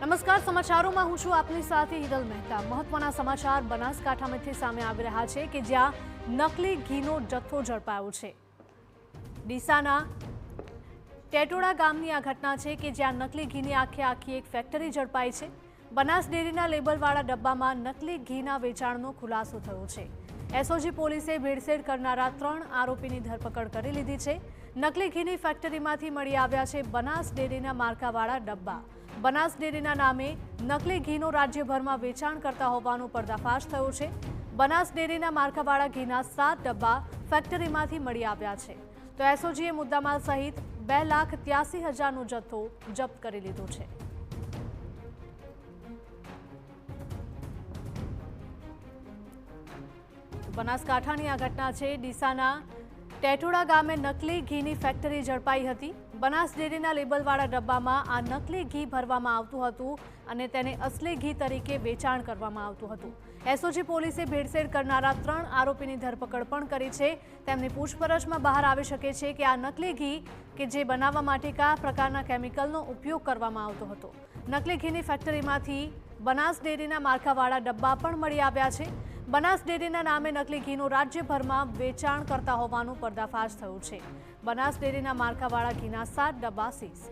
નમસ્કાર, સમાચારોમાં હું છું આપની સાથે હિરલ મહેતા। મહત્વના સમાચાર બનાસકાંઠામાંથી સામે આવી રહ્યા છે કે જ્યાં નકલી ઘીનો જથ્થો ઝડપાયો છે। ડીસાના ટેટોડા ગામની આ ઘટના છે કે જ્યાં નકલી ઘીની આખી એક ફેક્ટરી ઝડપાઈ છે। બનાસ ડેરીના લેબલવાળા ડબ્બામાં નકલી ઘીના વેચાણનો ખુલાસો થયો છે। એસઓજી પોલીસે ભેળસેળ કરનારા 3 આરોપીની ધરપકડ કરી લીધી છે। નકલી ઘીની ફેક્ટરીમાંથી મળી આવ્યા છે બનાસ ડેરીના માર્કાવાળા ડબ્બા। બનાસ ડેરીના નામે નકલી ઘીનો રાજ્યભરમાં વેચાણ કરતા હોવાનો પર્દાફાશ થયો છે। બનાસ ડેરીના માર્કાવાળા ઘીના 7 ડબ્બા ફેક્ટરીમાંથી મળી આવ્યા છે। તો એસઓજીએ મુદ્દામાલ સહિત 2,83,000નો જથ્થો જપ્ત કરી લીધો છે। બનાસકાંઠાની આ ઘટના છે। ડીસાના ટેટોડા ગામે નકલી ઘીની ફેક્ટરી ઝડપાઈ હતી। બનાસ ડેરીના લેબલવાળા ડબ્બામાં આ નકલી ઘી ભરવામાં આવતું હતું અને તેને અસલી ઘી તરીકે વેચાણ કરવામાં આવતું હતું। એસઓજી પોલીસે ભેળસેળ કરનારા 3 આરોપીની ધરપકડ પણ કરી છે। તેમની પૂછપરછમાં બહાર આવી શકે છે કે આ નકલી ઘી કે જે બનાવવા માટે કયા પ્રકારના કેમિકલનો ઉપયોગ કરવામાં આવતો હતો। નકલી ઘીની ફેક્ટરીમાંથી બનાસ ડેરીના માર્કાવાળા ડબ્બા પણ મળી આવ્યા છે। બનાસ ડેરીના નામે નકલી ઘીનું રાજ્યભરમાં વેચાણ કરતા હોવાનો પર્દાફાશ થયો છે। બનાસ ડેરીના માર્કાવાળા ઘીના 7 ડબ્બા સીઝ।